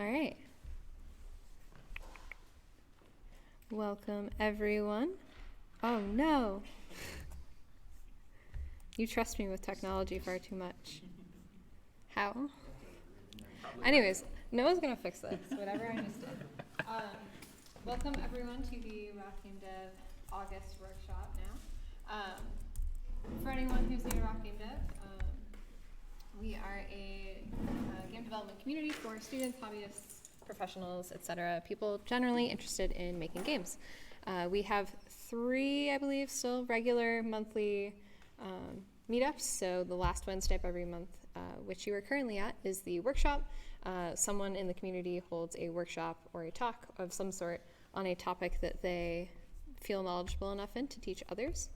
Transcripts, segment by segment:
All right. Welcome, everyone. Oh, no. You trust me with technology far too much. How? Anyways, Noah's going to fix this, whatever I just did. Welcome, everyone, to the Rock Game Dev August workshop now. For anyone who's new to Rock Game Dev, we are a game development community for students, hobbyists, professionals, etc., people generally interested in making games. We have 3, I believe, still regular monthly meetups. So the last Wednesday of every month, which you are currently at, is the workshop. Someone in the community holds a workshop or a talk of some sort on a topic that they feel knowledgeable enough in to teach others.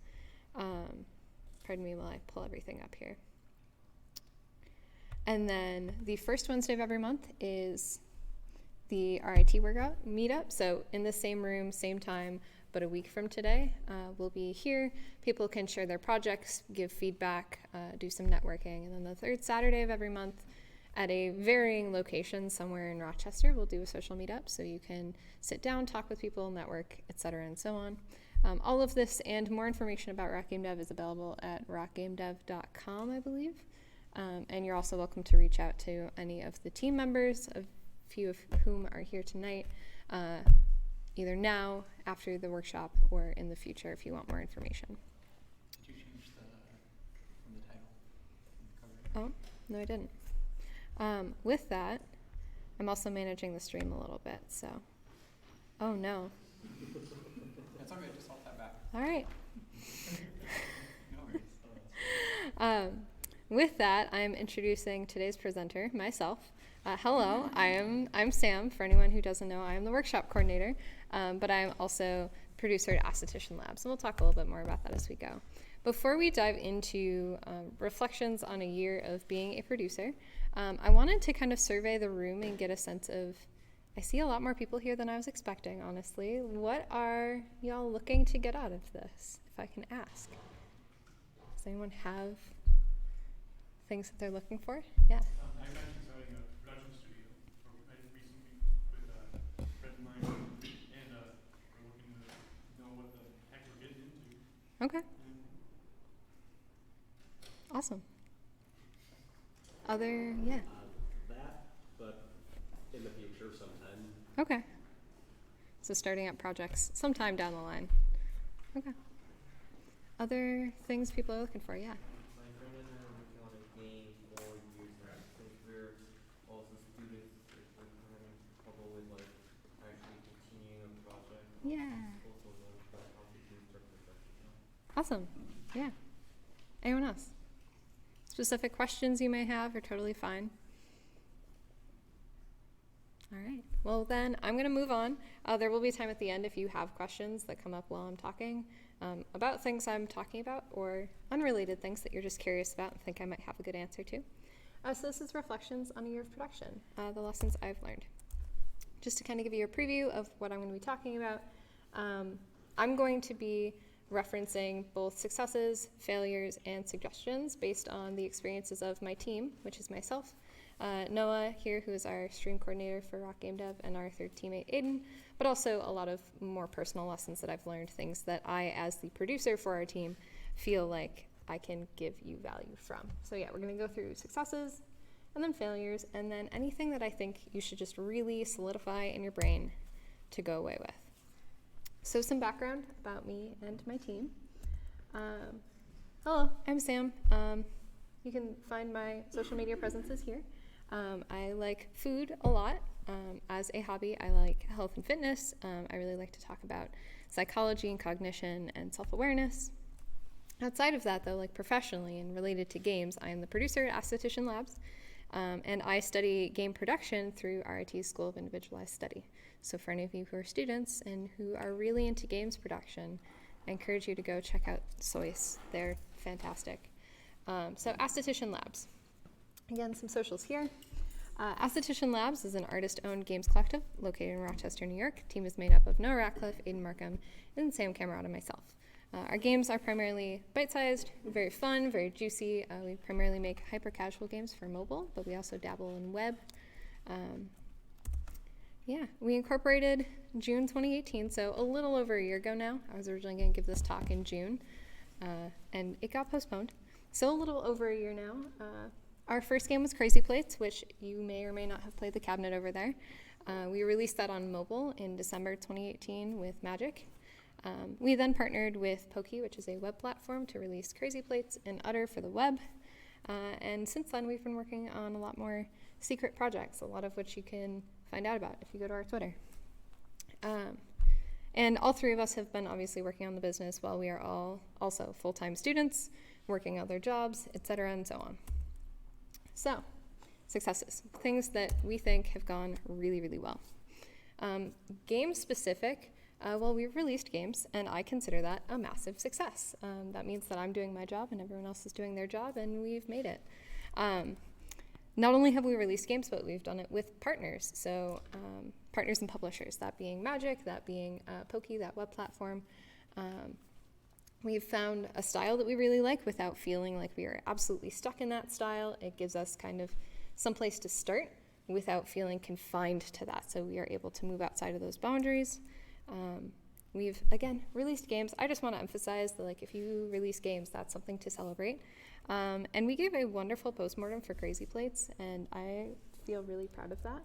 Pardon me while I pull everything up here. And then the first Wednesday of every month is the RIT workout meetup. So in the same room, same time, but a week from today, we'll be here. People can share their projects, give feedback, do some networking. And then the third Saturday of every month at a varying location somewhere in Rochester, we'll do a social meetup. So you can sit down, talk with people, network, etc., and so on. All of this and more information about Rock Game Dev is available at rockgamedev.com, I believe. And you're also welcome to reach out to any of the team members, a few of whom are here tonight, either now, after the workshop, or in the future if you want more information. Did you change from the title? Oh, no, I didn't. With that, I'm also managing the stream a little bit, so. Oh, no. That's all right, just hold that back. All right. No worries. With that, I'm introducing today's presenter, myself. Hello, I'm Sam. For anyone who doesn't know, I am the workshop coordinator, but I'm also producer at Aesthetician Labs, and we'll talk a little bit more about that as we go. Before we dive into reflections on a year of being a producer, I wanted to kind of survey the room and get a sense of, I see a lot more people here than I was expecting, honestly. What are y'all looking to get out of this, if I can ask? Does anyone have things that they're looking for? Yeah. I'm actually starting a production studio recently with a friend of mine, and we're looking to know what the heck we're getting into. Okay. Awesome. Yeah. That, but in the future sometime. Okay. So starting up projects sometime down the line. Okay. Other things people are looking for, yeah. My friend and I are working on a game for users. Since we're also students, we're having trouble with actually continuing a project. Yeah. Also learn about how to do start production. Awesome. Yeah. Anyone else? Specific questions you may have are totally fine. All right. Well, then I'm going to move on. There will be time at the end if you have questions that come up while I'm talking about things I'm talking about or unrelated things that you're just curious about and think I might have a good answer to. So this is reflections on a year of production, the lessons I've learned. Just to kind of give you a preview of what I'm going to be talking about, I'm going to be referencing both successes, failures, and suggestions based on the experiences of my team, which is myself, Noah here, who is our stream coordinator for Rock Game Dev, and our third teammate, Aiden, but also a lot of more personal lessons that I've learned, things that I, as the producer for our team, feel like I can give you value from. So yeah, we're going to go through successes, and then failures, and then anything that I think you should just really solidify in your brain to go away with. So some background about me and my team. Hello, I'm Sam. You can find my social media presences here. I like food a lot. As a hobby, I like health and fitness. I really like to talk about psychology and cognition and self-awareness. Outside of that, though, like professionally and related to games, I am the producer at Aesthetician Labs, and I study game production through RIT's School of Individualized Study. So for any of you who are students and who are really into games production, I encourage you to go check out SOIS. They're fantastic. So Aesthetician Labs. Again, some socials here. Aesthetician Labs is an artist-owned games collective located in Rochester, New York. The team is made up of Noah Ratcliffe, Aiden Markham, and Sam Cammarata, myself. Our games are primarily bite-sized, very fun, very juicy. We primarily make hyper-casual games for mobile, but we also dabble in web. Yeah, we incorporated June 2018, so a little over a year ago now. I was originally going to give this talk in June, and it got postponed. So a little over a year now. Our first game was Crazy Plates, which you may or may not have played the cabinet over there. We released that on mobile in December 2018 with Magic. We then partnered with Pokey, which is a web platform, to release Crazy Plates and Utter for the web. And since then, we've been working on a lot more secret projects, a lot of which you can find out about if you go to our Twitter. And all three of us have been obviously working on the business while we are all also full-time students, working other jobs, etc., and so on. So, successes, things that we think have gone really, really well. Game specific, well, we've released games, and I consider that a massive success. That means that I'm doing my job and everyone else is doing their job, and we've made it. Not only have we released games, but we've done it with partners. So partners and publishers, that being Magic, that being Pokey, that web platform. We've found a style that we really like without feeling like we are absolutely stuck in that style. It gives us kind of some place to start without feeling confined to that. So we are able to move outside of those boundaries. We've, again, released games. I just want to emphasize that, like, if you release games, that's something to celebrate. And we gave a wonderful postmortem for Crazy Plates, and I feel really proud of that.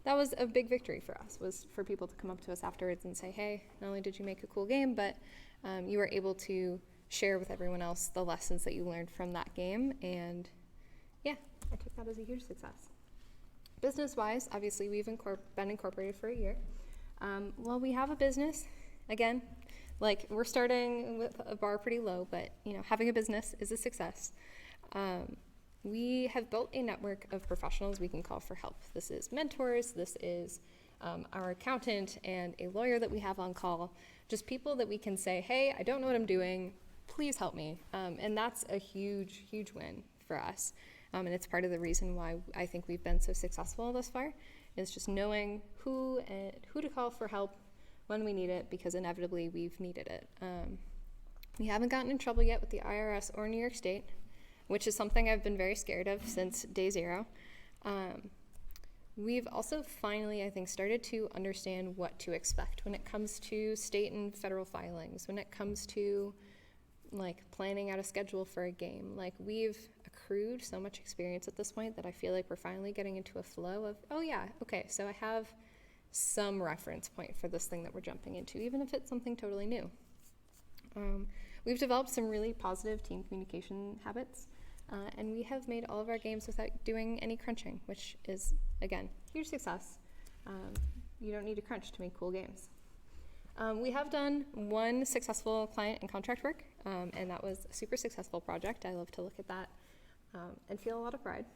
That was a big victory for us, was for people to come up to us afterwards and say, hey, not only did you make a cool game, but you were able to share with everyone else the lessons that you learned from that game. And yeah, I took that as a huge success. Business-wise, obviously, we've been incorporated for a year. Well, we have a business, again, like, we're starting with a bar pretty low, but, you know, having a business is a success. We have built a network of professionals we can call for help. This is mentors, this is our accountant and a lawyer that we have on call, just people that we can say, hey, I don't know what I'm doing, please help me. And that's a huge, huge win for us. And it's part of the reason why I think we've been so successful thus far, is just knowing who to call for help when we need it, because inevitably we've needed it. We haven't gotten in trouble yet with the IRS or New York State, which is something I've been very scared of since day zero. We've also finally, I think, started to understand what to expect when it comes to state and federal filings, when it comes to, like, planning out a schedule for a game. Like, we've accrued so much experience at this point that I feel like we're finally getting into a flow of, oh yeah, okay, so I have some reference point for this thing that we're jumping into, even if it's something totally new. We've developed some really positive team communication habits, and we have made all of our games without doing any crunching, which is, again, huge success. You don't need to crunch to make cool games. We have done one successful client and contract work, and that was a super successful project. I love to look at that and feel a lot of pride.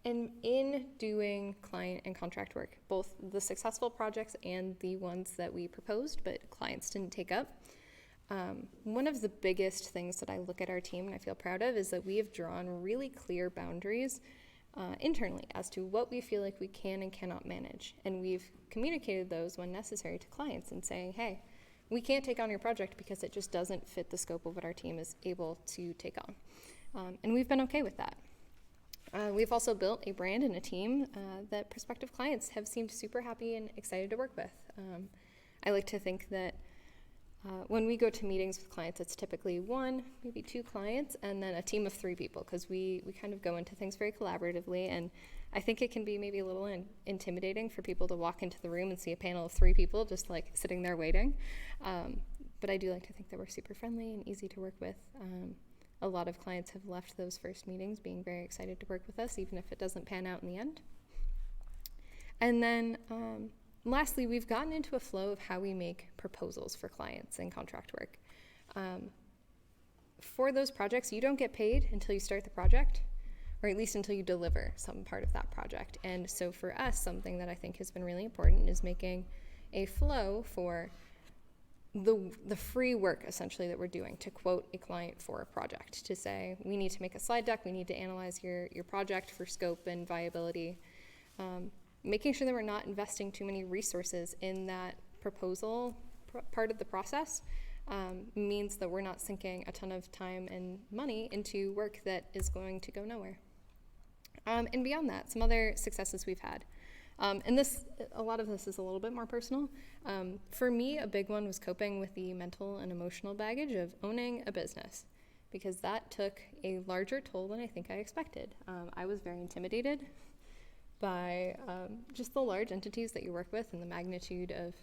And in doing client and contract work, both the successful projects and the ones that we proposed but clients didn't take up, one of the biggest things that I look at our team and I feel proud of is that we have drawn really clear boundaries internally as to what we feel like we can and cannot manage. And we've communicated those when necessary to clients and saying, hey, we can't take on your project because it just doesn't fit the scope of what our team is able to take on. And we've been okay with that. We've also built a brand and a team that prospective clients have seemed super happy and excited to work with. I like to think that when we go to meetings with clients, it's typically one, maybe two clients, and then a team of three people, because we kind of go into things very collaboratively, and I think it can be maybe a little intimidating for people to walk into the room and see a panel of three people just like sitting there waiting. But I do like to think that we're super friendly and easy to work with. A lot of clients have left those first meetings being very excited to work with us, even if it doesn't pan out in the end. And then lastly, we've gotten into a flow of how we make proposals for clients and contract work. For those projects, you don't get paid until you start the project, or at least until you deliver some part of that project. And so for us, something that I think has been really important is making a flow for the free work, essentially, that we're doing to quote a client for a project, to say, we need to make a slide deck, we need to analyze your project for scope and viability. Making sure that we're not investing too many resources in that proposal part of the process means that we're not sinking a ton of time and money into work that is going to go nowhere. And beyond that, some other successes we've had. And a lot of this is a little bit more personal. For me, a big one was coping with the mental and emotional baggage of owning a business, because that took a larger toll than I think I expected. I was very intimidated by just the large entities that you work with and the magnitude of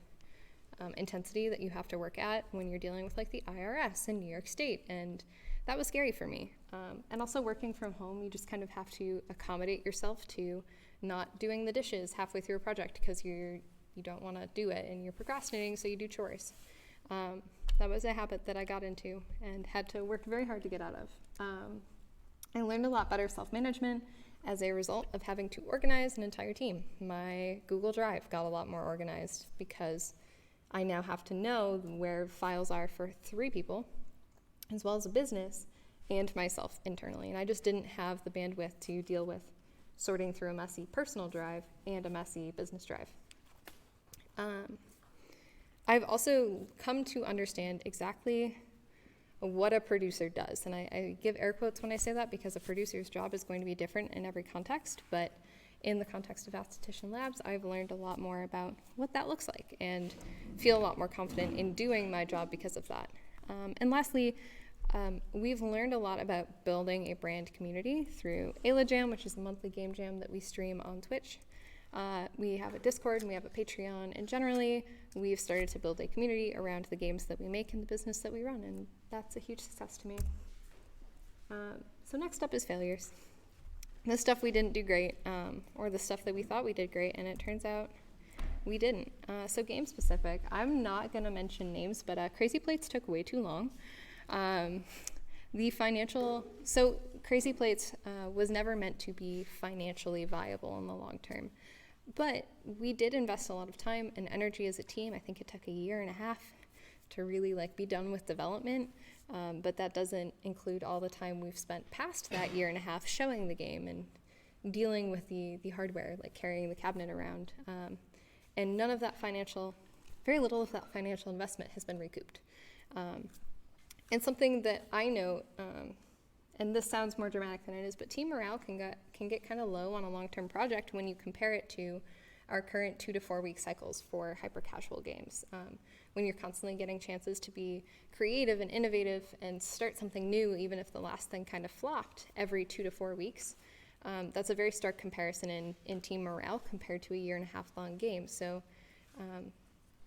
intensity that you have to work at when you're dealing with like the IRS in New York State, and that was scary for me. And also working from home, you just kind of have to accommodate yourself to not doing the dishes halfway through a project because you don't want to do it and you're procrastinating, so you do chores. That was a habit that I got into and had to work very hard to get out of. I learned a lot better self-management as a result of having to organize an entire team. My Google Drive got a lot more organized because I now have to know where files are for 3 people, as well as a business and myself internally. And I just didn't have the bandwidth to deal with sorting through a messy personal drive and a messy business drive. I've also come to understand exactly what a producer does. And I give air quotes when I say that because a producer's job is going to be different in every context. But in the context of Aesthetician Labs, I've learned a lot more about what that looks like and feel a lot more confident in doing my job because of that. And lastly, we've learned a lot about building a brand community through Ayla Jam, which is the monthly game jam that we stream on Twitch. We have a Discord and we have a Patreon, and generally we've started to build a community around the games that we make and the business that we run, and that's a huge success to me. So next up is failures. The stuff we didn't do great, or the stuff that we thought we did great, and it turns out we didn't. So game specific, I'm not gonna mention names, but Crazy Plates took way too long. So Crazy Plates was never meant to be financially viable in the long term, but we did invest a lot of time and energy as a team. I think it took 1.5 years to really be done with development, but that doesn't include all the time we've spent past that 1.5 years showing the game and dealing with the hardware, like carrying the cabinet around, and very little of that financial investment has been recouped. And something that I know, and this sounds more dramatic than it is, but team morale can get kind of low on a long-term project when you compare it to our current 2 to 4 week cycles for hyper-casual games. When you're constantly getting chances to be creative and innovative and start something new, even if the last thing kind of flopped every 2 to 4 weeks, that's a very stark comparison in team morale compared to a 1.5 year long game. So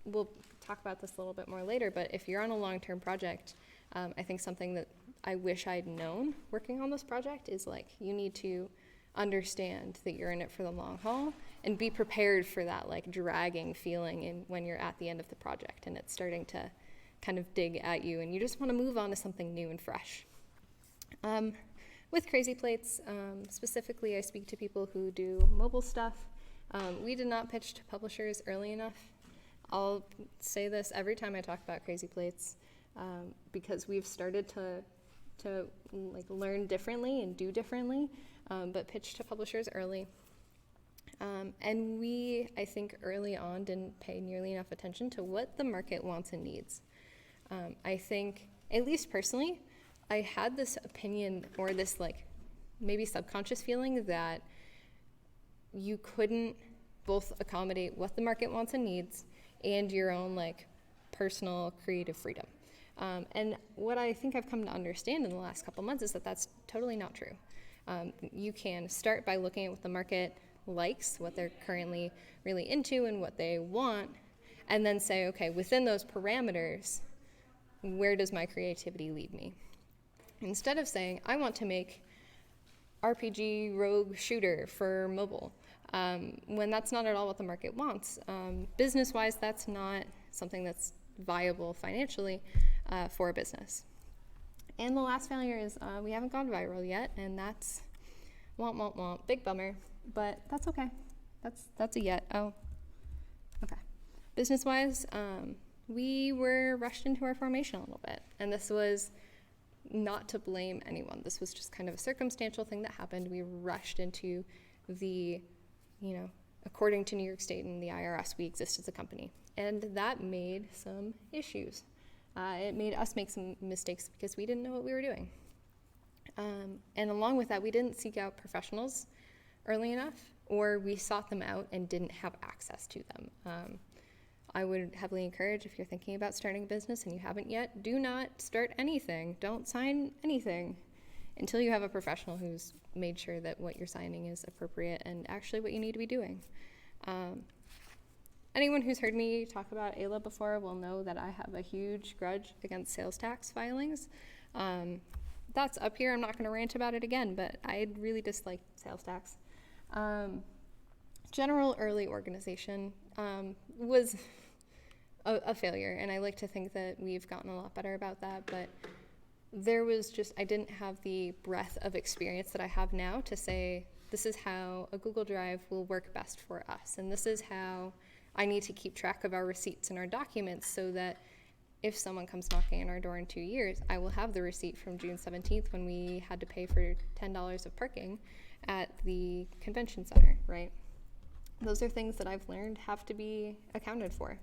we'll talk about this a little bit more later, but if you're on a long-term project, I think something that I wish I'd known working on this project is you need to understand that you're in it for the long haul and be prepared for that dragging feeling when you're at the end of the project and it's starting to kind of dig at you and you just want to move on to something new and fresh. With Crazy Plates, specifically I speak to people who do mobile stuff. We did not pitch to publishers early enough. I'll say this every time I talk about Crazy Plates, because we've started to learn differently and do differently, but pitch to publishers early. And we, I think early on, didn't pay nearly enough attention to what the market wants and needs. I think, at least personally, I had this opinion or this maybe subconscious feeling that you couldn't both accommodate what the market wants and needs and your own personal creative freedom. And what I think I've come to understand in the last couple months is that that's totally not true. You can start by looking at what the market likes, what they're currently really into and what they want, and then say, okay, within those parameters, where does my creativity lead me? Instead of saying, I want to make RPG rogue shooter for mobile, when that's not at all what the market wants. Business-wise, that's not something that's viable financially for a business. And the last failure is we haven't gone viral yet, and that's womp, big bummer, but that's okay. That's a yet. Oh, okay. Business-wise, we were rushed into our formation a little bit, and this was not to blame anyone. This was just kind of a circumstantial thing that happened. We rushed into the, according to New York State and the IRS, we exist as a company. And that made some issues. It made us make some mistakes because we didn't know what we were doing. And along with that, we didn't seek out professionals early enough or we sought them out and didn't have access to them. I would heavily encourage, if you're thinking about starting a business and you haven't yet, do not start anything. Don't sign anything until you have a professional who's made sure that what you're signing is appropriate and actually what you need to be doing. Anyone who's heard me talk about AILA before will know that I have a huge grudge against sales tax filings. That's up here. I'm not going to rant about it again, but I really dislike sales tax. General early organization was a failure, and I like to think that we've gotten a lot better about that, but there was just, I didn't have the breadth of experience that I have now to say, this is how a Google Drive will work best for us, and this is how I need to keep track of our receipts and our documents so that if someone comes knocking on our door in 2 years, I will have the receipt from June 17th when we had to pay for $10 of parking at the convention center, right? Those are things that I've learned have to be accounted for.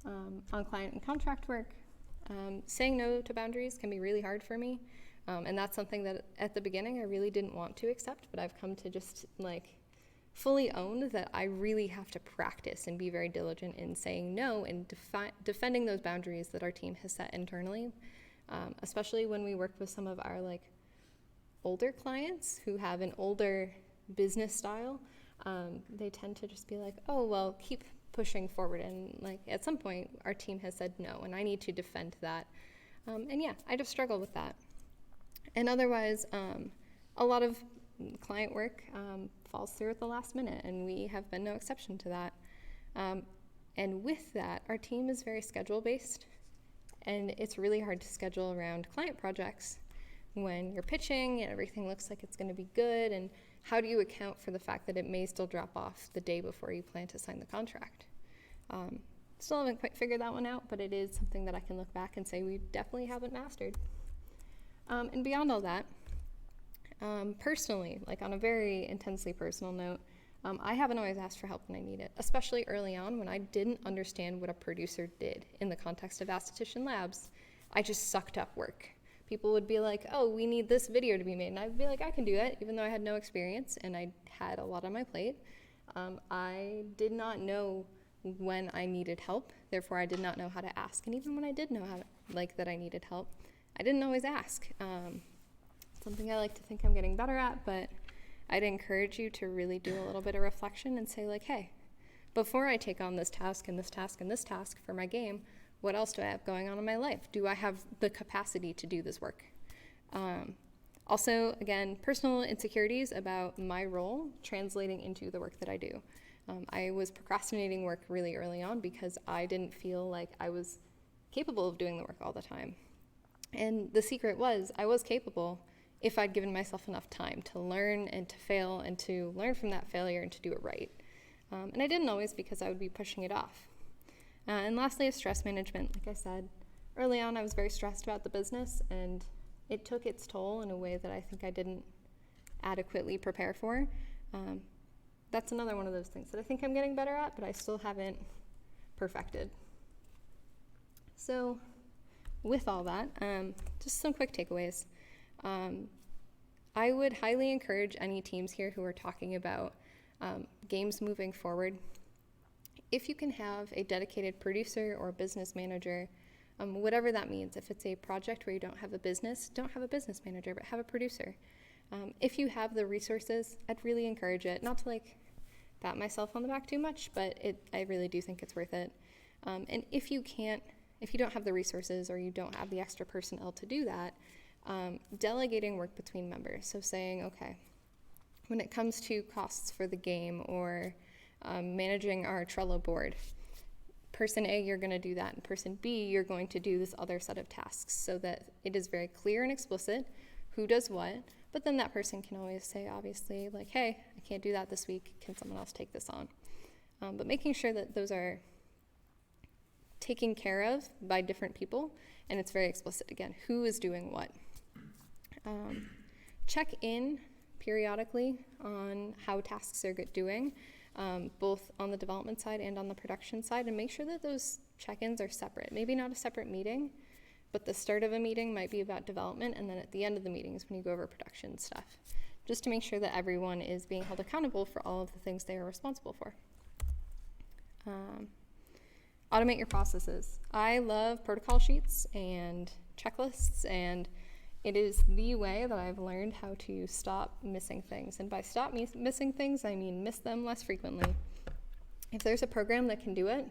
On client and contract work, saying no to boundaries can be really hard for me. And that's something that at the beginning I really didn't want to accept, but I've come to just like fully own that I really have to practice and be very diligent in saying no and defending those boundaries that our team has set internally, especially when we work with some of our like older clients who have an older business style. They tend to just be like, oh, well, keep pushing forward. And like at some point our team has said no, and I need to defend that. And yeah, I just struggle with that. And otherwise, a lot of client work falls through at the last minute, and we have been no exception to that. And with that, our team is very schedule-based, and it's really hard to schedule around client projects when you're pitching and everything looks like it's going to be good, and how do you account for the fact that it may still drop off the day before you plan to sign the contract? Still haven't quite figured that one out, but it is something that I can look back and say we definitely haven't mastered. And beyond all that, personally, like on a very intensely personal note, I haven't always asked for help when I need it, especially early on when I didn't understand what a producer did in the context of Aesthetician Labs. I just sucked up work. People would be like, oh, we need this video to be made. And I'd be like, I can do that, even though I had no experience and I had a lot on my plate. I did not know when I needed help. Therefore, I did not know how to ask. And even when I did know how to, like that I needed help, I didn't always ask. Something I like to think I'm getting better at, but I'd encourage you to really do a little bit of reflection and say like, hey, before I take on this task and this task and this task for my game, what else do I have going on in my life? Do I have the capacity to do this work? Also, again, personal insecurities about my role translating into the work that I do. I was procrastinating work really early on because I didn't feel like I was capable of doing the work all the time. And the secret was I was capable if I'd given myself enough time to learn and to fail and to learn from that failure and to do it right. And I didn't always because I would be pushing it off. And lastly, is stress management. Like I said, early on I was very stressed about the business, and it took its toll in a way that I think I didn't adequately prepare for. That's another one of those things that I think I'm getting better at, but I still haven't perfected. So with all that, just some quick takeaways. I would highly encourage any teams here who are talking about games moving forward. If you can have a dedicated producer or business manager, whatever that means, if it's a project where you don't have a business, don't have a business manager, but have a producer. If you have the resources, I'd really encourage it. Not to like pat myself on the back too much, but I really do think it's worth it. And if you don't have the resources or you don't have the extra personnel to do that, delegating work between members. So saying, okay, when it comes to costs for the game or managing our Trello board, person A, you're going to do that, and person B, you're going to do this other set of tasks, so that it is very clear and explicit who does what. But then that person can always say, obviously, like, hey, I can't do that this week. Can someone else take this on? But making sure that those are taken care of by different people, and it's very explicit, again, who is doing what. Check in periodically on how tasks are doing, both on the development side and on the production side, and make sure that those check-ins are separate. Maybe not a separate meeting, but the start of a meeting might be about development, and then at the end of the meeting is when you go over production stuff. just to make sure that everyone is being held accountable for all of the things they are responsible for. Automate your processes. I love protocol sheets and checklists, and it is the way that I've learned how to stop missing things. And by stop missing things, I mean miss them less frequently. If there's a program that can do it,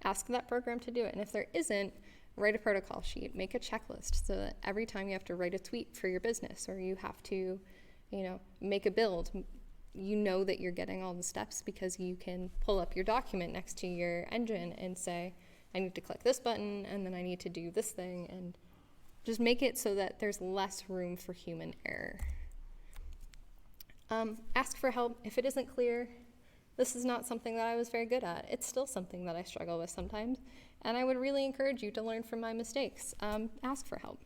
ask that program to do it. And if there isn't, write a protocol sheet, make a checklist so that every time you have to write a tweet for your business or you have to, make a build, you know that you're getting all the steps because you can pull up your document next to your engine and say, I need to click this button and then I need to do this thing, and just make it so that there's less room for human error. Ask for help if it isn't clear. This is not something that I was very good at. It's still something that I struggle with sometimes, and I would really encourage you to learn from my mistakes. Ask for help.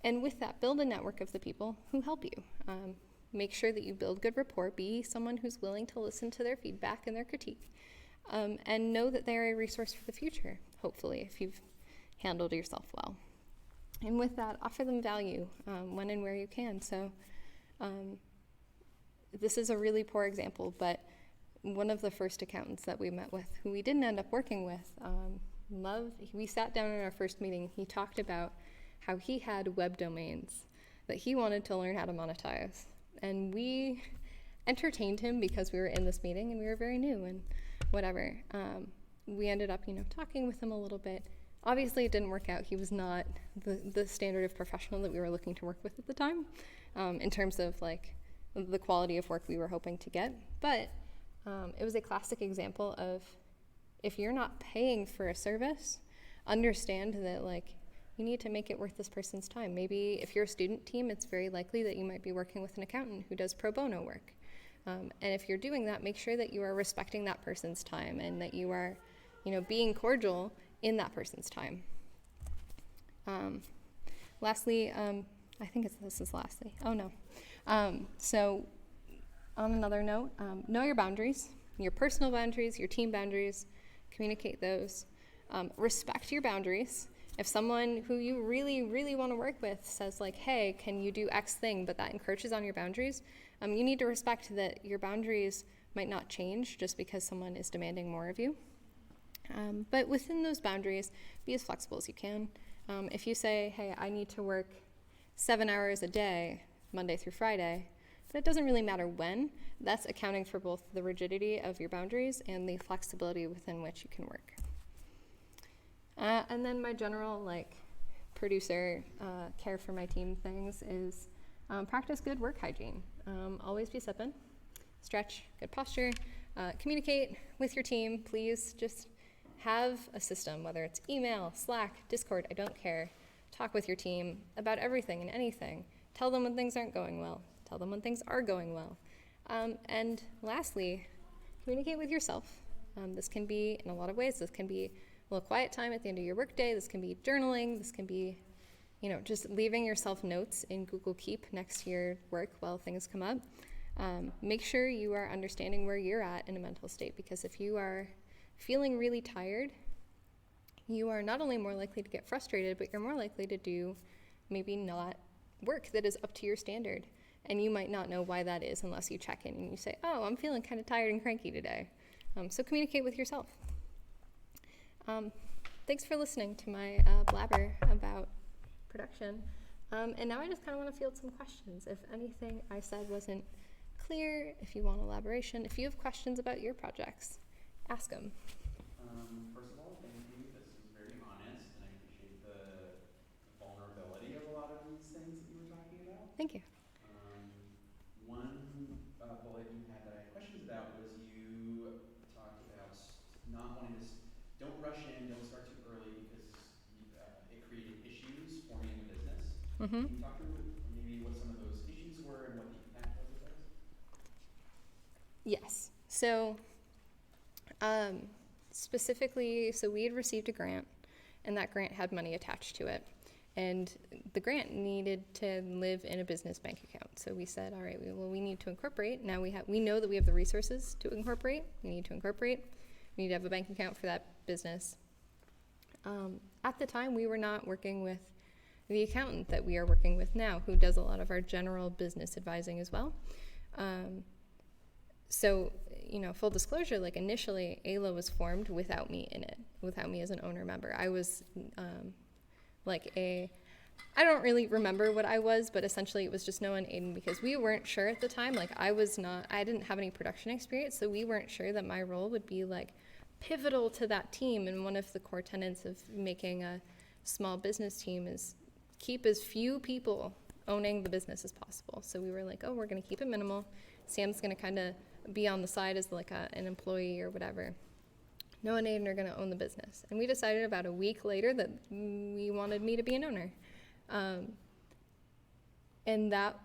And with that, build a network of the people who help you. Make sure that you build good rapport. Be someone who's willing to listen to their feedback and their critique. And know that they're a resource for the future, hopefully, if you've handled yourself well. And with that, offer them value when and where you can. So this is a really poor example, but one of the first accountants that we met with, who we didn't end up working with, we sat down in our first meeting. He talked about how he had web domains that he wanted to learn how to monetize. And we entertained him because we were in this meeting and we were very new and whatever. We ended up, talking with him a little bit. Obviously, it didn't work out. He was not the standard of professional that we were looking to work with at the time, in terms of the quality of work we were hoping to get. But it was a classic example of, if you're not paying for a service, understand that you need to make it worth this person's time. Maybe if you're a student team, it's very likely that you might be working with an accountant who does pro bono work. And if you're doing that, make sure that you are respecting that person's time and that you are, being cordial in that person's time. Lastly, I think this is lastly. Oh no. So on another note, know your boundaries, your personal boundaries, your team boundaries, communicate those. Respect your boundaries. If someone who you really, really want to work with says hey, can you do X thing, but that encroaches on your boundaries, you need to respect that your boundaries might not change just because someone is demanding more of you. But within those boundaries, be as flexible as you can. If you say, hey, I need to work 7 hours a day, Monday through Friday, but it doesn't really matter when, that's accounting for both the rigidity of your boundaries and the flexibility within which you can work. And then my general producer care for my team things is practice good work hygiene. Always be sipping, stretch, good posture, communicate with your team. Please just have a system, whether it's email, Slack, Discord, I don't care. Talk with your team about everything and anything. Tell them when things aren't going well. Tell them when things are going well. And lastly, communicate with yourself. This can be in a lot of ways. This can be a little quiet time at the end of your workday. This can be journaling. This can be, just leaving yourself notes in Google Keep next to your work while things come up. Make sure you are understanding where you're at in a mental state, because if you are feeling really tired, you are not only more likely to get frustrated, but you're more likely to do maybe not work that is up to your standard. And you might not know why that is unless you check in and you say, oh, I'm feeling kind of tired and cranky today. So communicate with yourself. Thanks for listening to my blabber about production. And now I just kind of want to field some questions. If anything I said wasn't clear, if you want elaboration, if you have questions about your projects, ask them. First of all, thank you. This was very honest, and I appreciate the vulnerability of a lot of these things that you were talking about. Thank you. One bullet you had that I had questions about was you talked about not wanting to, don't rush in, don't start too early because it created issues forming the business. Mm-hmm. Can you talk through maybe what some of those issues were and what the impact was of those? Yes. So specifically, we had received a grant, and that grant had money attached to it. And the grant needed to live in a business bank account. So we said, all right, we need to incorporate. Now we know that we have the resources to incorporate. We need to incorporate. We need to have a bank account for that business. At the time, we were not working with the accountant that we are working with now, who does a lot of our general business advising as well. So, full disclosure, like initially, ALA was formed without me in it, without me as an owner member. I was I don't really remember what I was, but essentially it was just Noah and Aiden, because we weren't sure at the time. Like, I didn't have any production experience, so we weren't sure that my role would be like pivotal to that team. And one of the core tenets of making a small business team is keep as few people owning the business as possible. So we were like, oh, we're going to keep it minimal. Sam's going to kind of be on the side as like an employee or whatever. Noah and Aiden are going to own the business. And we decided about a week later that we wanted me to be an owner. And that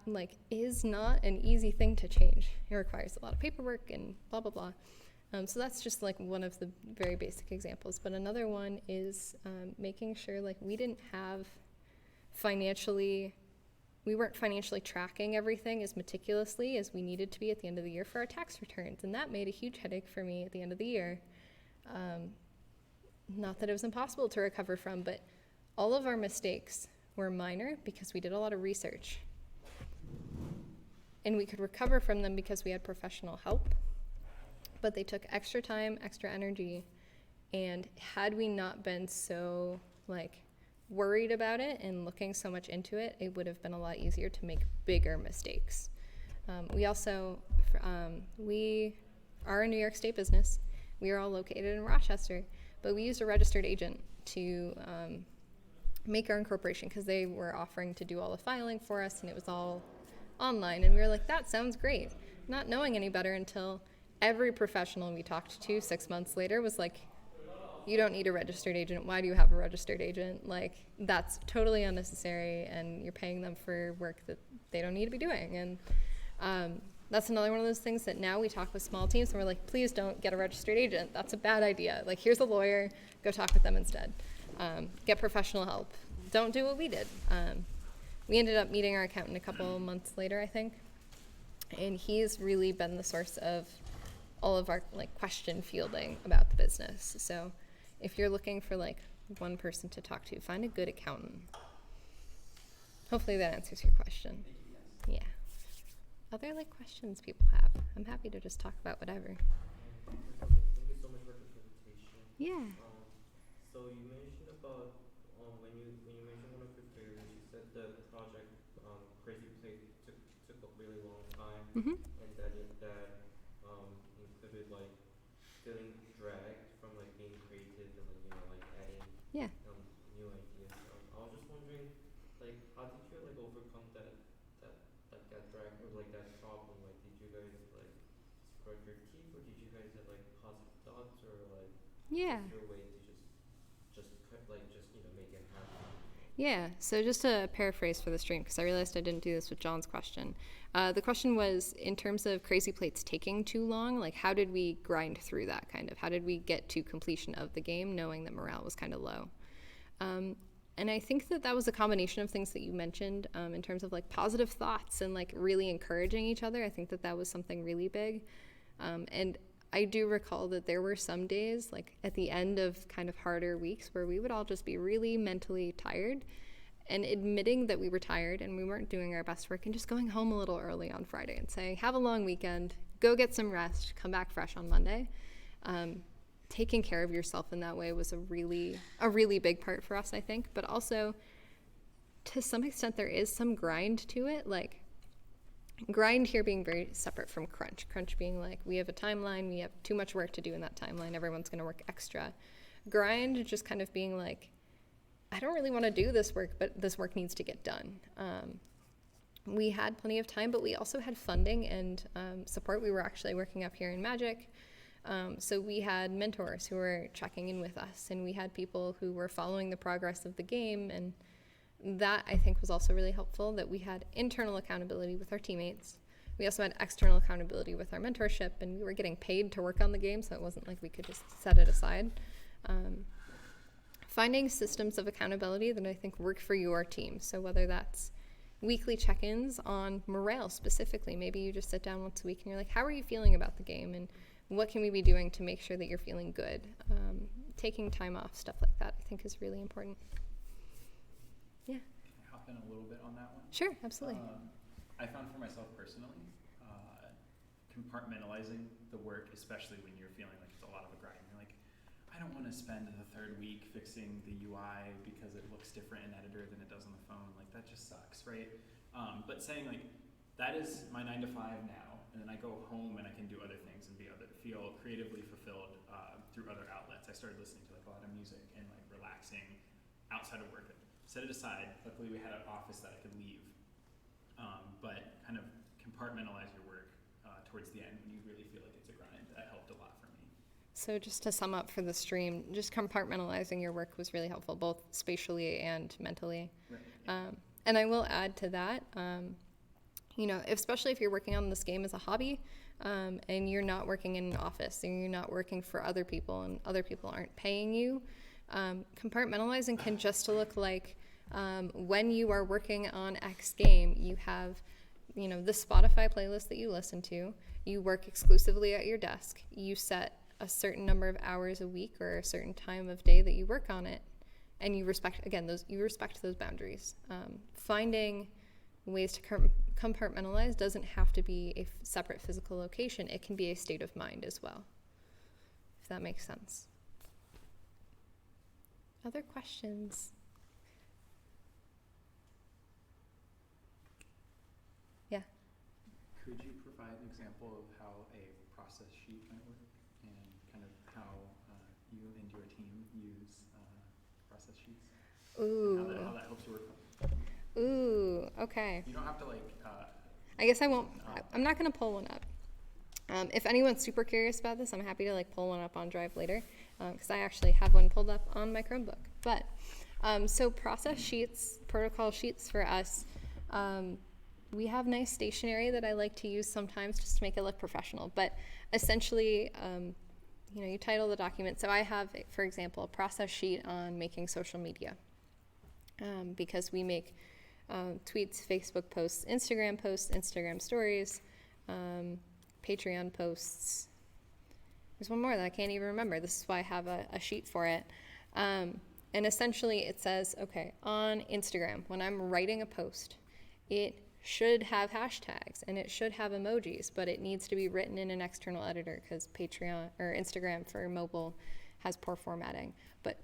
is not an easy thing to change. It requires a lot of paperwork and blah, blah, blah. So that's just like one of the very basic examples. But another one is making sure we weren't financially tracking everything as meticulously as we needed to be at the end of the year for our tax returns. And that made a huge headache for me at the end of the year. Not that it was impossible to recover from, but all of our mistakes were minor because we did a lot of research. And we could recover from them because we had professional help. But they took extra time, extra energy. And had we not been so worried about it and looking so much into it, it would have been a lot easier to make bigger mistakes. We also, we are a New York State business. We are all located in Rochester, but we used a registered agent to make our incorporation because they were offering to do all the filing for us, and it was all online. And we were like, that sounds great. Not knowing any better until every professional we talked to 6 months later was like, you don't need a registered agent. Why do you have a registered agent? That's totally unnecessary, and you're paying them for work that they don't need to be doing. And that's another one of those things that now we talk with small teams, and we're like, please don't get a registered agent. That's a bad idea. Here's a lawyer. Go talk with them instead. Get professional help. Don't do what we did. We ended up meeting our accountant a couple months later, I think, and he's really been the source of all of our question fielding about the business. So if you're looking for one person to talk to, find a good accountant. Hopefully that answers your question. Yeah. Other questions people have? I'm happy to just talk about whatever. Thank you so much for the presentation. Yeah. So you mentioned about when you mentioned one of your failures, you said the project Crazy Plate took a really long time, Mm-hmm. and that included feeling dragged from being creative and adding Yeah. new ideas. I was just wondering how did you overcome that drag or that problem? Did you guys scrub your teeth, or did you guys have positive thoughts, or Yeah. what's your way to just make it happen? Yeah, so just to paraphrase for the stream, because I realized I didn't do this with John's question. The question was, in terms of Crazy Plates taking too long, how did we grind through that kind of? How did we get to completion of the game knowing that morale was kind of low? And I think that was a combination of things that you mentioned in terms of positive thoughts and really encouraging each other. I think that was something really big. And I do recall that there were some days, at the end of kind of harder weeks, where we would all just be really mentally tired, and admitting that we were tired and we weren't doing our best work, and just going home a little early on Friday and saying, have a long weekend, go get some rest, come back fresh on Monday. Taking care of yourself in that way was a really big part for us, I think. But also, to some extent, there is some grind to it, grind here being very separate from crunch. Crunch being we have a timeline, we have too much work to do in that timeline, everyone's going to work extra. Grind just kind of being I don't really want to do this work, but this work needs to get done. We had plenty of time, but we also had funding and support. We were actually working up here in Magic. So we had mentors who were checking in with us, and we had people who were following the progress of the game, and that, I think, was also really helpful, that we had internal accountability with our teammates. We also had external accountability with our mentorship, and we were getting paid to work on the game, so it wasn't we could just set it aside. Finding systems of accountability that I think work for your team. So whether that's weekly check-ins on morale specifically, maybe you just sit down once a week and you're how are you feeling about the game, and what can we be doing to make sure that you're feeling good? Taking time off, stuff like that, I think is really important. Yeah. Can hop in a little bit on that one? Sure, absolutely. I found for myself personally, compartmentalizing the work, especially when you're feeling like it's a lot of a grind. You're like, I don't want to spend the third week fixing the UI because it looks different in editor than it does on the phone. Like, that just sucks, right? But saying like, that is my 9 to 5 now, and then I go home and I can do other things and feel creatively fulfilled through other outlets. I started listening to like a lot of music and like relaxing outside of work. Set it aside. Luckily, we had an office that I could leave, but kind of compartmentalize your work towards the end when you really feel like it's a grind. That helped a lot for me. So just to sum up for the stream, just compartmentalizing your work was really helpful, both spatially and mentally. Right. Yeah. And I will add to that, you know, especially if you're working on this game as a hobby, and you're not working in an office and you're not working for other people and other people aren't paying you, compartmentalizing can just look like when you are working on X game, you have, you know, the Spotify playlist that you listen to, you work exclusively at your desk, you set a certain number of hours a week or a certain time of day that you work on it, and you respect, again, you respect those boundaries. Finding ways to compartmentalize doesn't have to be a separate physical location. It can be a state of mind as well, if that makes sense. Other questions? Yeah. Could you provide an example of how a process sheet might work and kind of how you and your team use process sheets? Ooh. And how that helps you work. Ooh, okay. You don't have to like. I guess I won't, I'm not going to pull one up. If anyone's super curious about this, I'm happy to like pull one up on Drive later, because I actually have one pulled up on my Chromebook. But so process sheets, protocol sheets for us, we have nice stationery that I like to use sometimes just to make it look professional. But essentially, you know, you title the document. So I have, for example, a process sheet on making social media, because we make tweets, Facebook posts, Instagram stories, Patreon posts. There's one more that I can't even remember. This is why I have a sheet for it. And essentially it says, okay, on Instagram, when I'm writing a post, it should have hashtags and it should have emojis, but it needs to be written in an external editor because Patreon or Instagram for mobile has poor formatting. But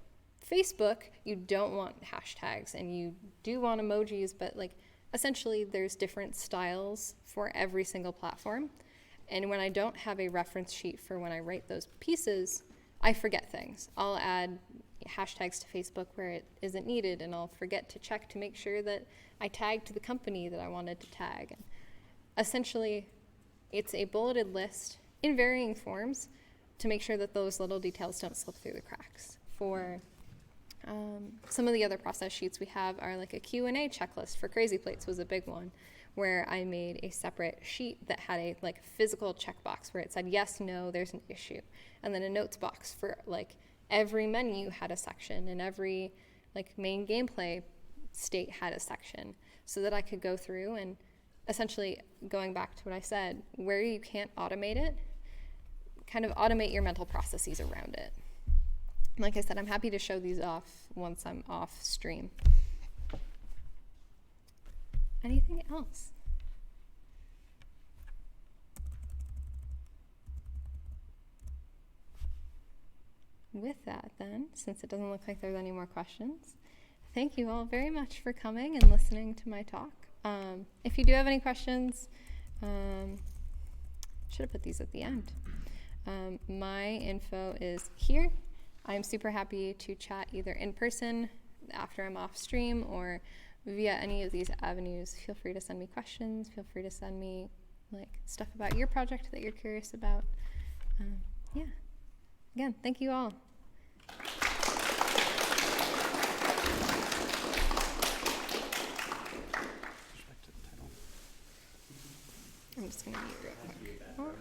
Facebook, you don't want hashtags and you do want emojis, but like essentially there's different styles for every single platform. And when I don't have a reference sheet for when I write those pieces, I forget things. I'll add hashtags to Facebook where it isn't needed, and I'll forget to check to make sure that I tagged the company that I wanted to tag. And essentially, it's a bulleted list in varying forms to make sure that those little details don't slip through the cracks. For some of the other process sheets we have are like a Q&A checklist for Crazy Plates was a big one, where I made a separate sheet that had a like physical checkbox where it said yes, no, there's an issue, and then a notes box for like every menu had a section and every like main gameplay state had a section, so that I could go through and essentially, going back to what I said, where you can't automate it, kind of automate your mental processes around it. Like I said, I'm happy to show these off once I'm off stream. Anything else? With that then, since it doesn't look like there's any more questions, thank you all very much for coming and listening to my talk. If you do have any questions, should have put these at the end. My info is here. I'm super happy to chat either in person after I'm off stream or via any of these avenues. Feel free to send me questions. Feel free to send me like stuff about your project that you're curious about. Yeah. Again, thank you all. I'm just going to mute real quick.